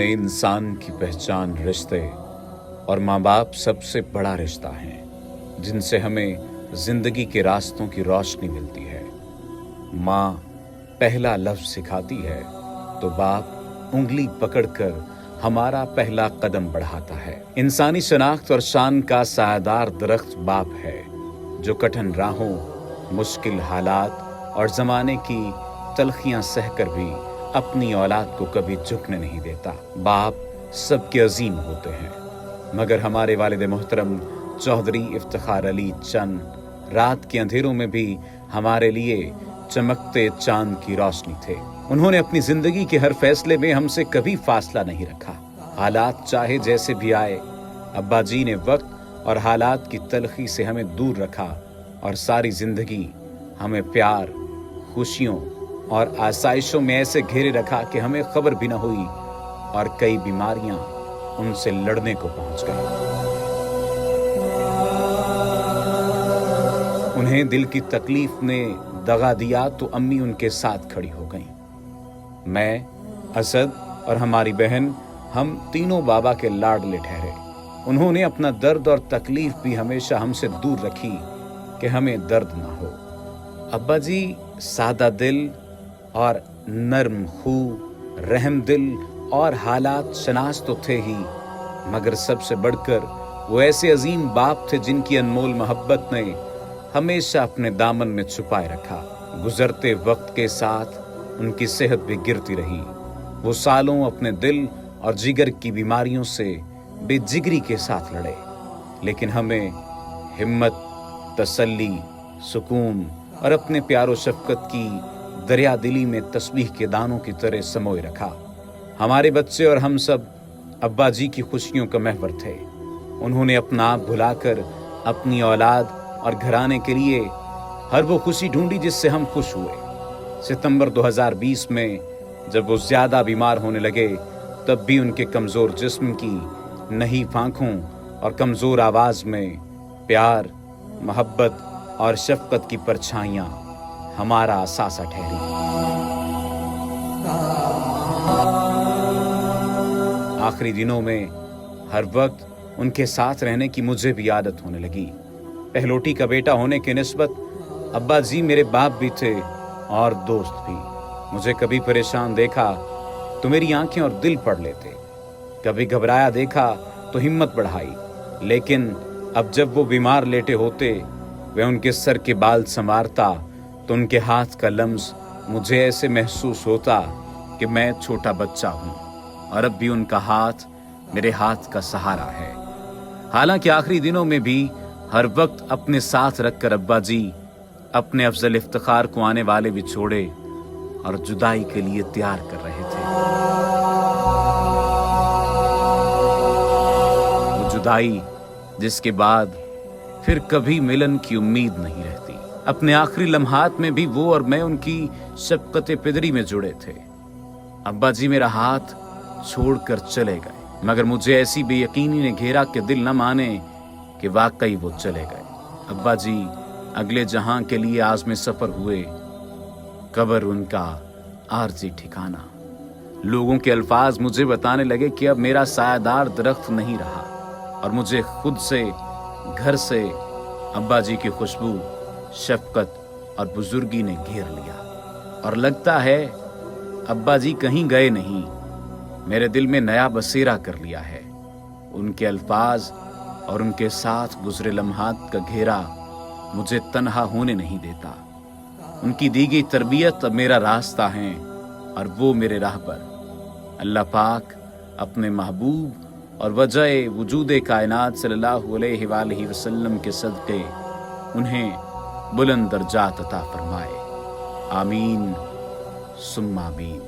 में इंसान की पहचान रिश्ते और माँ बाप सबसे बड़ा रिश्ता है जिनसे हमें जिंदगी के रास्तों की रोशनी मिलती है। माँ पहला लफ्ज सिखाती है तो बाप उंगली पकड़कर हमारा पहला कदम बढ़ाता है। इंसानी शनाख्त और शान का सायादार दरख्त बाप है जो कठिन राहों, मुश्किल हालात और जमाने की तलखियां सहकर भी अपनी औलाद को कभी झुकने नहीं देता। बाप सबके अजीम होते हैं मगर हमारे वालिद मोहतरम चौधरी इफ्तिखार अली चंद रात के अंधेरों में भी हमारे लिए चमकते चांद की रोशनी थे। उन्होंने अपनी जिंदगी के हर फैसले में हमसे कभी फासला नहीं रखा। हालात चाहे जैसे भी आए, अब्बा जी ने वक्त और हालात की तलखी से हमें दूर रखा और सारी जिंदगी हमें प्यार, खुशियों और आसाइशों में ऐसे घेरे रखा कि हमें खबर भी न हुई और कई बीमारियां उनसे लड़ने को पहुंच गई। उन्हें दिल की तकलीफ ने दगा दिया तो अम्मी उनके साथ खड़ी हो गईं। मैं, असद और हमारी बहन, हम तीनों बाबा के लाडले ठहरे। उन्होंने अपना दर्द और तकलीफ भी हमेशा हमसे दूर रखी कि हमें दर्द ना हो। अब्बा जी सादा दिल और नर्म खू, रहम दिल और हालात शनास तो थे ही, मगर सबसे बढ़कर वो ऐसे अजीम बाप थे जिनकी अनमोल मोहब्बत ने हमेशा अपने दामन में छुपाए रखा। गुजरते वक्त के साथ उनकी सेहत भी गिरती रही। वो सालों अपने दिल और जिगर की बीमारियों से बेजिगरी के साथ लड़े, लेकिन हमें हिम्मत, तसल्ली, सुकून और अपने प्यारो शफकत की दरिया दिली में तस्बीह के दानों की तरह समोए रखा। हमारे बच्चे और हम सब अब्बा जी की खुशियों का महवर थे। उन्होंने अपना आप भुलाकर अपनी औलाद और घराने के लिए हर वो खुशी ढूंढी जिससे हम खुश हुए। सितंबर 2020 में जब वो ज्यादा बीमार होने लगे तब भी उनके कमजोर जिस्म की नहीफ आंखों और कमजोर आवाज में प्यार, मोहब्बत और शफकत की परछाइयां हमारा असासा ठहरी। आखिरी दिनों में हर वक्त उनके साथ रहने की मुझे भी आदत होने लगी। पहलोटी का बेटा होने के निस्बत अब्बा जी मेरे बाप भी थे और दोस्त भी। मुझे कभी परेशान देखा तो मेरी आंखें और दिल पढ़ लेते, कभी घबराया देखा तो हिम्मत बढ़ाई। लेकिन अब जब वो बीमार लेटे होते, वे उनके सर के बाल संवारता तो उनके हाथ का लम्स मुझे ऐसे महसूस होता कि मैं छोटा बच्चा हूँ और अब भी उनका हाथ मेरे हाथ का सहारा है। हालांकि आखिरी दिनों में भी हर वक्त अपने साथ रखकर अब्बा जी अपने अफजल इफ्तिखार को आने वाले विछोड़े और जुदाई के लिए तैयार कर रहे थे। वो जुदाई जिसके बाद फिर कभी मिलन की उम्मीद नहीं रहती। अपने आखिरी लम्हात में भी वो और मैं उनकी शफकत पिदरी में जुड़े थे। अब्बा जी मेरा हाथ छोड़कर चले गए, मगर मुझे ऐसी बेयकीनी ने घेरा कि दिल न माने कि वाकई वो चले गए। अब्बा जी अगले जहां के लिए आज़मे सफर हुए। कब्र उनका आरजी ठिकाना। लोगों के अल्फाज मुझे बताने लगे कि अब मेरा सायादार दरख्त नहीं रहा और मुझे खुद से, घर से अब्बा जी की खुशबू, शफकत और बुजुर्गी ने घेर लिया। और लगता है अब्बा जी कहीं गए नहीं, मेरे दिल में नया बसेरा कर लिया है। उनके अल्फाज और उनके साथ गुजरे लम्हात का घेरा मुझे तन्हा होने नहीं देता। उनकी दी गई तरबियत अब मेरा रास्ता है और वो मेरे राह पर। अल्लाह पाक अपने महबूब और वजह वजूद कायनात सल्लल्लाहु अलैहि वसल्लम के सदक़े उन्हें बुलंद दर्जात अता फरमाए। आमीन सुम्मा आमीन।